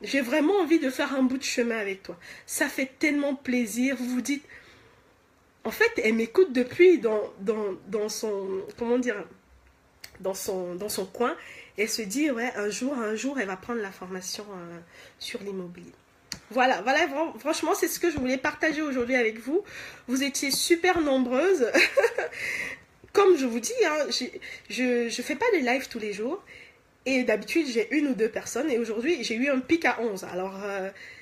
J'ai vraiment envie de faire un bout de chemin avec toi. Ça fait tellement plaisir. Vous vous dites, en fait, elle m'écoute depuis dans son, comment dire, dans son coin. Et elle se dit, ouais, un jour, elle va prendre la formation sur l'immobilier. Voilà, franchement, c'est ce que je voulais partager aujourd'hui avec vous. Vous étiez super nombreuses. Comme je vous dis, hein, je fais pas de live tous les jours. Et d'habitude, j'ai 1 ou 2 personnes. Et aujourd'hui, j'ai eu un pic à 11. Alors,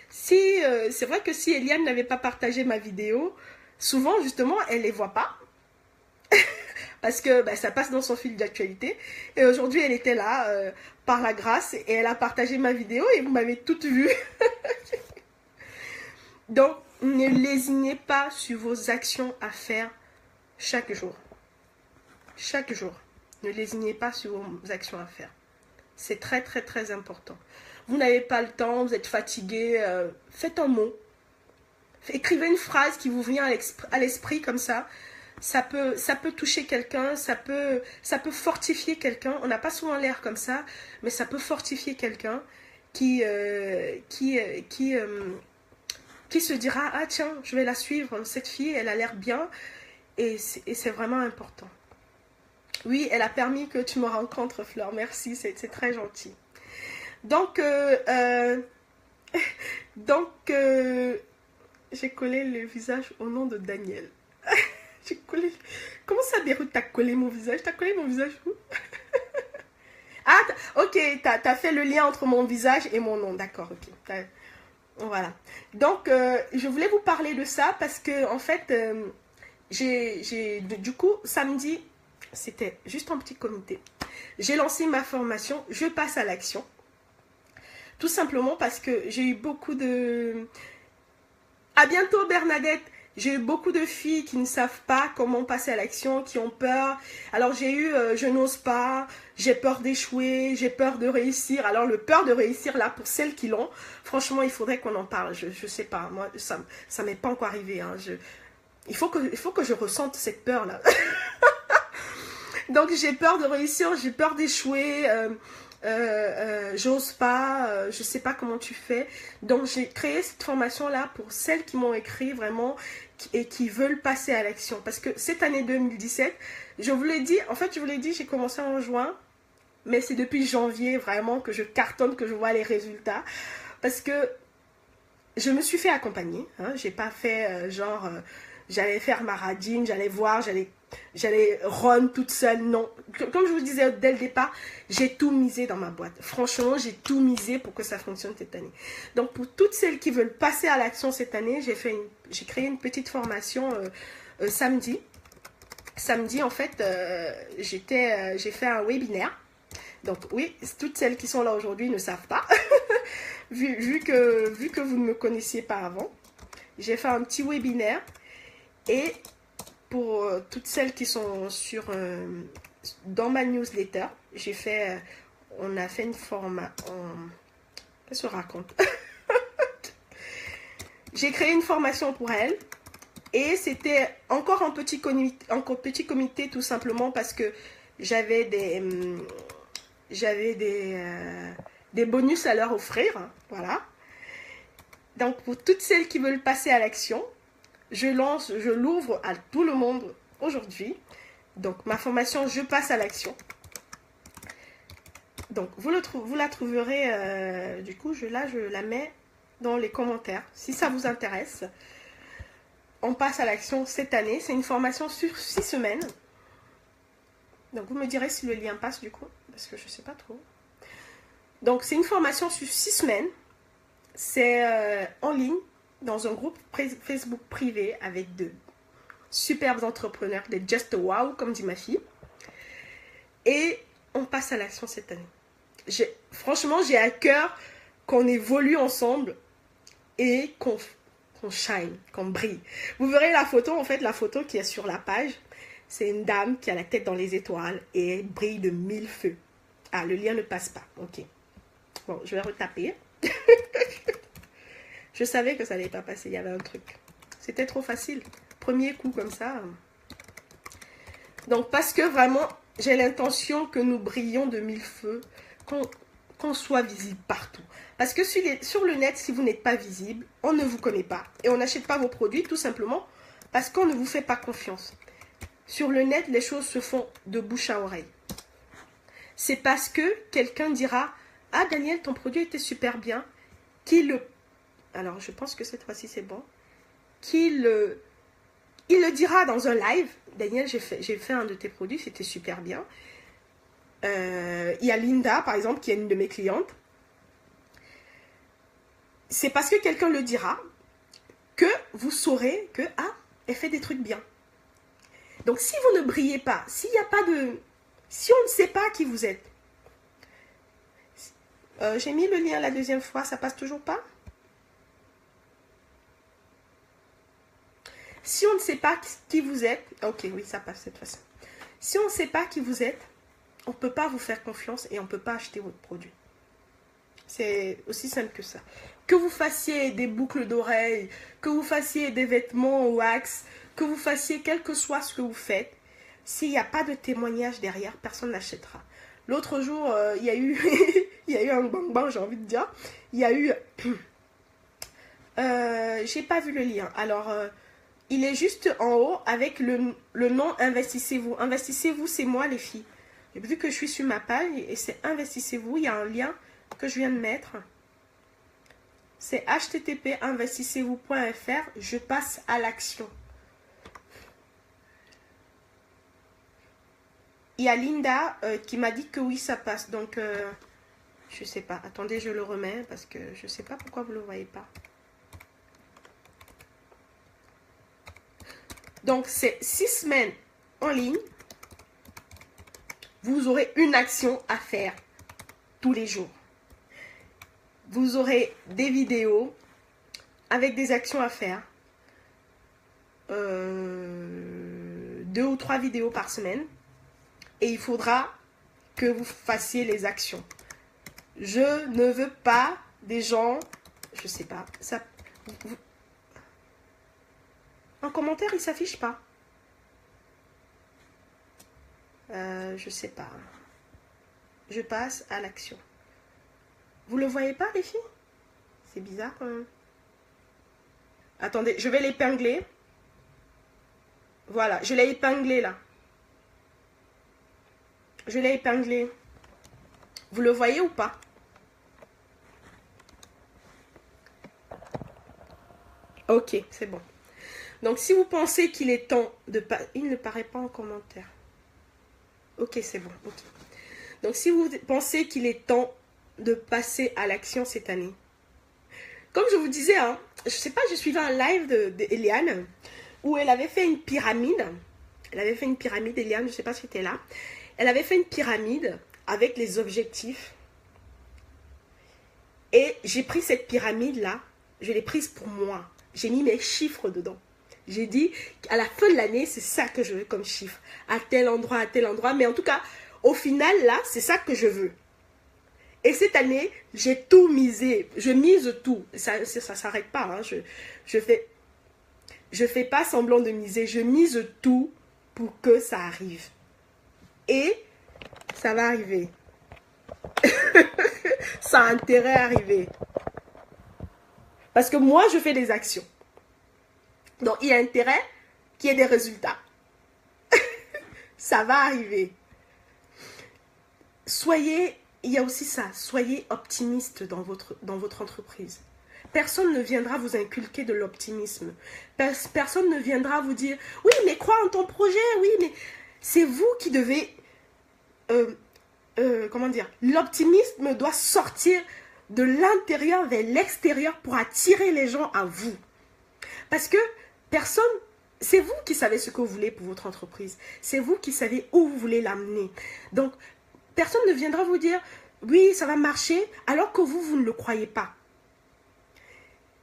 c'est vrai que si Eliane n'avait pas partagé ma vidéo, souvent, justement, elle les voit pas. Parce que ça passe dans son fil d'actualité. Et aujourd'hui, elle était là, par la grâce. Et elle a partagé ma vidéo et vous m'avez toutes vues. Donc, ne lésinez pas sur vos actions à faire chaque jour. Chaque jour. Ne lésinez pas sur vos actions à faire. C'est très, très, très important. Vous n'avez pas le temps, vous êtes fatigué, faites un mot. Écrivez une phrase qui vous vient à l'esprit comme ça. Ça peut toucher quelqu'un, ça peut fortifier quelqu'un. On n'a pas souvent l'air comme ça, mais ça peut fortifier quelqu'un qui se dira, ah tiens, je vais la suivre, cette fille, elle a l'air bien. Et c'est vraiment important. Oui, elle a permis que tu me rencontres, Fleur. Merci, c'est très gentil. Donc, j'ai collé le visage au nom de Daniel. J'ai collé... Comment ça, Beyrouth, t'as collé mon visage? T'as collé mon visage où? Ah, ok, t'as fait le lien entre mon visage et mon nom. D'accord, ok. Voilà. Donc, je voulais vous parler de ça parce que, en fait, du coup, samedi, c'était juste un petit comité. J'ai lancé ma formation, je passe à l'action. Tout simplement parce que j'ai eu beaucoup de... À bientôt, Bernadette. J'ai eu beaucoup de filles qui ne savent pas comment passer à l'action, qui ont peur. Alors j'ai eu, je n'ose pas, j'ai peur d'échouer, j'ai peur de réussir. Alors le peur de réussir, là, pour celles qui l'ont, franchement, il faudrait qu'on en parle. Je sais pas, moi, ça m'est pas encore arrivé. Hein. Il faut que je ressente cette peur-là. Donc j'ai peur de réussir, j'ai peur d'échouer, j'ose pas, je sais pas comment tu fais. Donc j'ai créé cette formation-là pour celles qui m'ont écrit vraiment et qui veulent passer à l'action. Parce que cette année 2017, je vous l'ai dit, en fait je vous l'ai dit, j'ai commencé en juin, mais c'est depuis janvier vraiment que je cartonne, que je vois les résultats. Parce que je me suis fait accompagner, hein, j'ai pas fait j'allais faire ma radine, j'allais voir, j'allais run toute seule, non. Comme je vous disais dès le départ, j'ai tout misé dans ma boîte. Franchement, j'ai tout misé pour que ça fonctionne cette année. Donc, pour toutes celles qui veulent passer à l'action cette année, j'ai créé une petite formation samedi. Samedi, en fait, j'ai fait un webinaire. Donc, oui, toutes celles qui sont là aujourd'hui ne savent pas. vu que vous ne me connaissiez pas avant. J'ai fait un petit webinaire. Et pour toutes celles qui sont dans ma newsletter, on a fait une formation. Qu'est-ce qu'on raconte? J'ai créé une formation pour elles. Et c'était encore un petit comité tout simplement parce que j'avais des bonus à leur offrir. Voilà. Donc pour toutes celles qui veulent passer à l'action, je l'ouvre à tout le monde aujourd'hui. Donc, ma formation, je passe à l'action. Donc, vous la trouverez, du coup, je la mets dans les commentaires. Si ça vous intéresse, on passe à l'action cette année. C'est une formation sur 6 semaines. Donc, vous me direz si le lien passe, du coup, parce que je ne sais pas trop. Donc, c'est une formation sur 6 semaines. C'est en ligne. Dans un groupe Facebook privé avec de superbes entrepreneurs, des just wow, comme dit ma fille. Et on passe à l'action cette année. Franchement, j'ai à cœur qu'on évolue ensemble et qu'on shine, qu'on brille. Vous verrez la photo, en fait, la photo qui est sur la page, c'est une dame qui a la tête dans les étoiles et elle brille de 1000 feux. Ah, le lien ne passe pas. Ok. Bon, je vais retaper. Je savais que ça n'allait pas passer, il y avait un truc. C'était trop facile. Premier coup comme ça. Donc, parce que vraiment, j'ai l'intention que nous brillions de mille feux, qu'on soit visible partout. Parce que sur le net, si vous n'êtes pas visible, on ne vous connaît pas. Et on n'achète pas vos produits tout simplement parce qu'on ne vous fait pas confiance. Sur le net, les choses se font de bouche à oreille. C'est parce que quelqu'un dira « Ah, Daniel, ton produit était super bien. » Alors, je pense que cette fois-ci, c'est bon. Il le dira dans un live. « Daniel, j'ai fait un de tes produits, c'était super bien. » Il y a Linda, par exemple, qui est une de mes clientes. C'est parce que quelqu'un le dira que vous saurez que, ah, elle fait des trucs bien. Donc, si vous ne brillez pas, s'il n'y a pas de... Si on ne sait pas qui vous êtes. J'ai mis le lien la deuxième fois, ça passe toujours pas? Si on ne sait pas qui vous êtes... Ok, oui, ça passe cette fois-ci. Si on ne sait pas qui vous êtes, on ne peut pas vous faire confiance et on ne peut pas acheter votre produit. C'est aussi simple que ça. Que vous fassiez des boucles d'oreilles, que vous fassiez des vêtements au wax, que vous fassiez quel que soit ce que vous faites, s'il n'y a pas de témoignage derrière, personne n'achètera. L'autre jour, il y a eu il y a eu un bang-bang, j'ai envie de dire. Il y a eu... j'ai pas vu le lien. Alors, il est juste en haut avec le nom « Investissez-vous ». Investissez-vous, c'est moi les filles. Et vu que je suis sur ma page et c'est « Investissez-vous », il y a un lien que je viens de mettre. C'est http://investissez-vous.fr. Je passe à l'action. Il y a Linda qui m'a dit que oui, ça passe. Donc, je sais pas. Attendez, je le remets parce que je sais pas pourquoi vous ne le voyez pas. Donc, c'est 6 semaines en ligne. Vous aurez une action à faire tous les jours. Vous aurez des vidéos avec des actions à faire. 2 ou 3 vidéos par semaine. Et il faudra que vous fassiez les actions. Je ne veux pas des gens, je sais pas, ça... En commentaire, il ne s'affiche pas. Je sais pas. Je passe à l'action. Vous le voyez pas, les filles? C'est bizarre quand même. Attendez, je vais l'épingler. Voilà, je l'ai épinglé là. Je l'ai épinglé. Vous le voyez ou pas? Ok, c'est bon. Donc, si vous pensez qu'il est temps de... Il ne paraît pas en commentaire. Ok, c'est bon. Okay. Donc, si vous pensez qu'il est temps de passer à l'action cette année, comme je vous disais, hein, je sais pas, je suivais un live d'Eliane où elle avait fait une pyramide. Elle avait fait une pyramide, Eliane, je ne sais pas si c'était là. Elle avait fait une pyramide avec les objectifs. Et j'ai pris cette pyramide-là, je l'ai prise pour moi. J'ai mis mes chiffres dedans. J'ai dit qu'à la fin de l'année, c'est ça que je veux comme chiffre. À tel endroit, à tel endroit. Mais en tout cas, au final, là, c'est ça que je veux. Et cette année, j'ai tout misé. Je mise tout. Ça ne s'arrête pas. Hein. Je fais pas semblant de miser. Je mise tout pour que ça arrive. Et ça va arriver. Ça a intérêt à arriver. Parce que moi, je fais des actions. Donc, il y a intérêt qu'il y ait des résultats. Ça va arriver. Il y a aussi ça, soyez optimiste dans votre entreprise. Personne ne viendra vous inculquer de l'optimisme. Personne ne viendra vous dire, oui, mais crois en ton projet, oui, mais c'est vous qui devez, comment dire, l'optimisme doit sortir de l'intérieur vers l'extérieur pour attirer les gens à vous. Parce que personne, c'est vous qui savez ce que vous voulez pour votre entreprise. C'est vous qui savez où vous voulez l'amener. Donc, personne ne viendra vous dire, oui, ça va marcher, alors que vous ne le croyez pas.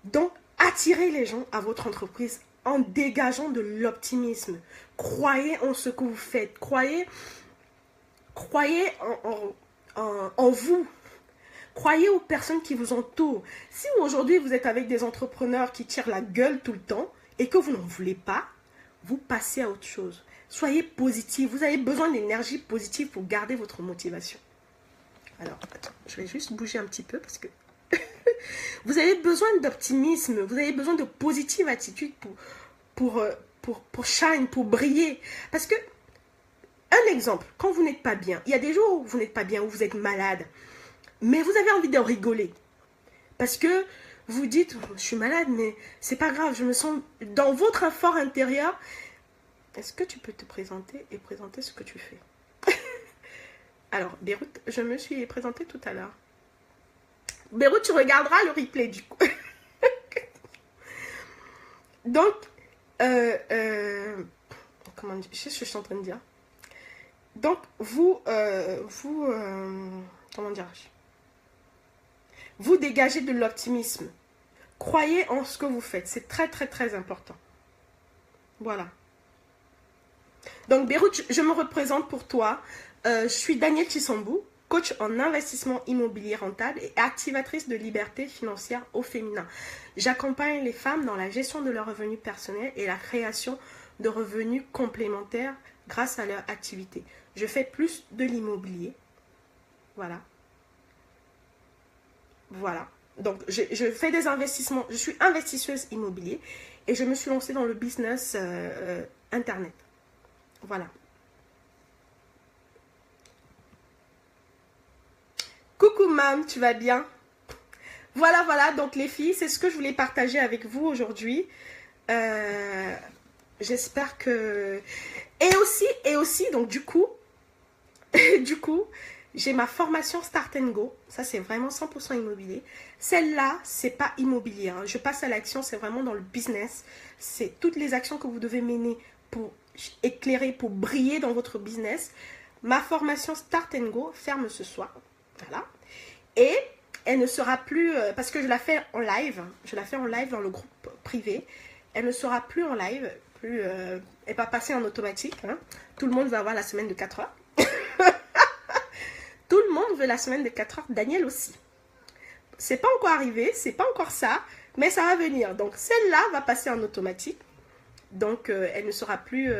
Donc, attirez les gens à votre entreprise en dégageant de l'optimisme. Croyez en ce que vous faites. Croyez en vous. Croyez aux personnes qui vous entourent. Si aujourd'hui vous êtes avec des entrepreneurs qui tirent la gueule tout le temps et que vous n'en voulez pas, vous passez à autre chose. Soyez positif. Vous avez besoin d'énergie positive pour garder votre motivation. Alors, attends, je vais juste bouger un petit peu parce que vous avez besoin d'optimisme. Vous avez besoin de positive attitude pour shine, pour briller. Parce que, un exemple, quand vous n'êtes pas bien, il y a des jours où vous n'êtes pas bien, où vous êtes malade, mais vous avez envie de rigoler. Parce que vous dites, je suis malade, mais c'est pas grave, je me sens dans votre fort intérieur. Est-ce que tu peux te présenter et présenter ce que tu fais? Alors, Beyrouth, je me suis présentée tout à l'heure. Beyrouth, tu regarderas le replay du coup. Donc, comment dire, je suis en train de dire. Donc, comment dirais-je? Vous dégagez de l'optimisme. Croyez en ce que vous faites. C'est très, très, très important. Voilà. Donc, Beyrouth, je me représente pour toi. Je suis Danielle Chisambou, coach en investissement immobilier rentable et activatrice de liberté financière au féminin. J'accompagne les femmes dans la gestion de leurs revenus personnels et la création de revenus complémentaires grâce à leur activité. Je fais plus de l'immobilier. Voilà. Voilà. Donc, je fais des investissements. Je suis investisseuse immobilier et je me suis lancée dans le business Internet. Voilà. Coucou mam, tu vas bien? Voilà, voilà. Donc, les filles, c'est ce que je voulais partager avec vous aujourd'hui. J'espère que... Et aussi, donc du coup, j'ai ma formation Start and Go. Ça, c'est vraiment 100% immobilier. Celle-là, c'est pas immobilier, hein. Je passe à l'action, c'est vraiment dans le business. C'est toutes les actions que vous devez mener pour éclairer, pour briller dans votre business. Ma formation Start and Go ferme ce soir. Voilà. Et elle ne sera plus, parce que je la fais en live. Je la fais en live dans le groupe privé. Elle ne sera plus en live. Elle va passer en automatique. Hein. Tout le monde va avoir la semaine de 4 heures. Tout le monde veut la semaine de 4 heures. Daniel aussi. C'est pas encore arrivé, c'est pas encore ça, mais ça va venir. Donc celle-là va passer en automatique. Donc elle ne sera plus,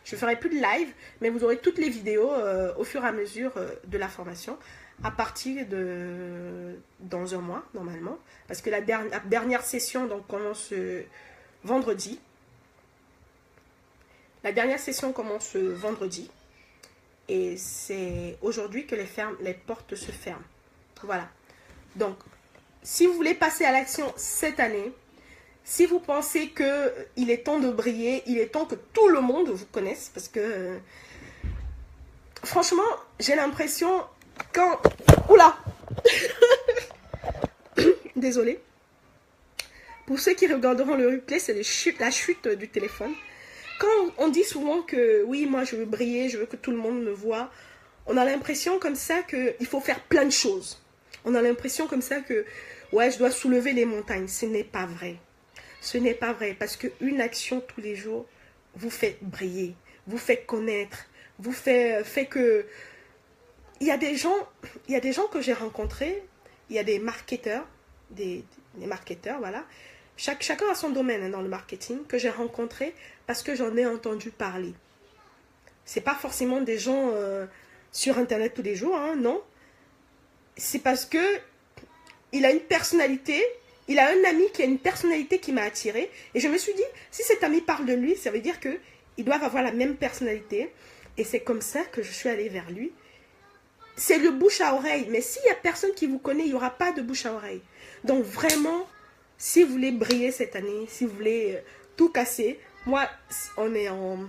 je ferai plus de live, mais vous aurez toutes les vidéos au fur et à mesure de la formation à partir de dans un mois normalement, parce que la dernière session donc commence vendredi. La dernière session commence vendredi et c'est aujourd'hui que les portes se ferment. Voilà. Donc, si vous voulez passer à l'action cette année, si vous pensez qu'il est temps de briller, il est temps que tout le monde vous connaisse, parce que franchement, j'ai l'impression quand... Oula. Désolée. Pour ceux qui regarderont le replay, c'est la chute du téléphone. Quand on dit souvent que oui, moi je veux briller, je veux que tout le monde me voit, on a l'impression comme ça qu'il faut faire plein de choses. On a l'impression comme ça que ouais, je dois soulever les montagnes. Ce n'est pas vrai. Ce n'est pas vrai parce qu'une action tous les jours vous fait briller, vous fait connaître, vous fait que... Il y a des gens que j'ai rencontrés, il y a des marketeurs, des marketeurs, voilà. Chacun a son domaine hein, dans le marketing que j'ai rencontré parce que j'en ai entendu parler. C'est pas forcément des gens sur Internet tous les jours, hein, non. C'est parce que il a une personnalité, il a un ami qui a une personnalité qui m'a attirée. Et je me suis dit, si cet ami parle de lui, ça veut dire qu'ils doivent avoir la même personnalité. Et c'est comme ça que je suis allée vers lui. C'est le bouche à oreille. Mais s'il n'y a personne qui vous connaît, il n'y aura pas de bouche à oreille. Donc vraiment, si vous voulez briller cette année, si vous voulez tout casser, moi, on est en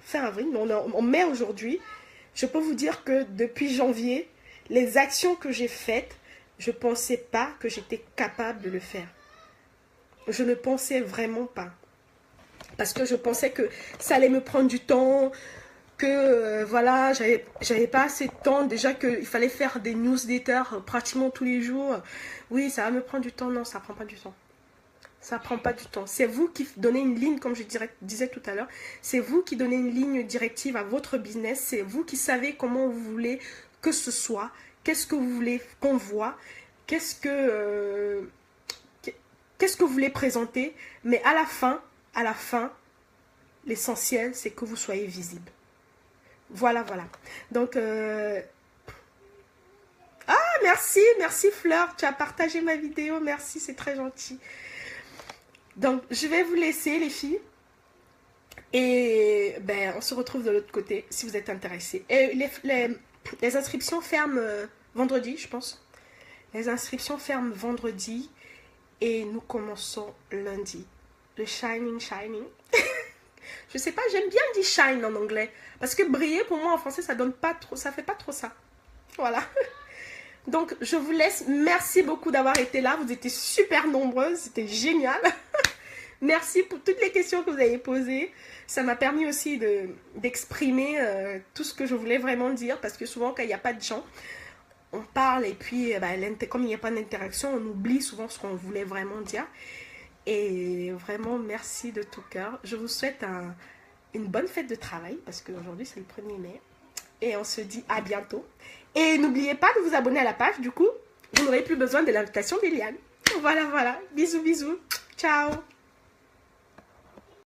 fin avril, mais on est en mai aujourd'hui. Je peux vous dire que depuis janvier, les actions que j'ai faites, je ne pensais pas que j'étais capable de le faire. Je ne pensais vraiment pas. Parce que je pensais que ça allait me prendre du temps, que voilà, j'avais pas assez de temps. Déjà qu'il fallait faire des newsletters pratiquement tous les jours. Oui, ça va me prendre du temps. Non, ça ne prend pas du temps. Ça ne prend pas du temps. C'est vous qui donnez une ligne, comme je disais tout à l'heure. C'est vous qui donnez une ligne directive à votre business. C'est vous qui savez comment vous voulez que ce soit. Qu'est-ce que vous voulez qu'on voit. Qu'est-ce que vous voulez présenter. Mais à la fin, L'essentiel, c'est que vous soyez visible. Voilà, voilà. Donc, merci, merci Fleur, tu as partagé ma vidéo, merci, c'est très gentil. Donc, je vais vous laisser les filles. Et ben, on se retrouve de l'autre côté si vous êtes intéressés. Et les inscriptions ferment vendredi, je pense. Les inscriptions ferment vendredi et nous commençons lundi. Le shining, shining. Je sais pas, j'aime bien dire shine en anglais. Parce que briller, pour moi, en français, ça donne pas trop, ça fait pas trop ça. Voilà. Donc, je vous laisse. Merci beaucoup d'avoir été là. Vous étiez super nombreuses. C'était génial. Merci pour toutes les questions que vous avez posées. Ça m'a permis aussi d'exprimer tout ce que je voulais vraiment dire. Parce que souvent, quand il n'y a pas de gens, on parle et puis, comme il n'y a pas d'interaction, on oublie souvent ce qu'on voulait vraiment dire. Et vraiment, merci de tout cœur. Je vous souhaite une bonne fête de travail parce qu'aujourd'hui, c'est le 1er mai. Et on se dit à bientôt. Et n'oubliez pas de vous abonner à la page. Du coup, vous n'aurez plus besoin de l'invitation d'Eliane. Voilà, voilà. Bisous, bisous. Ciao.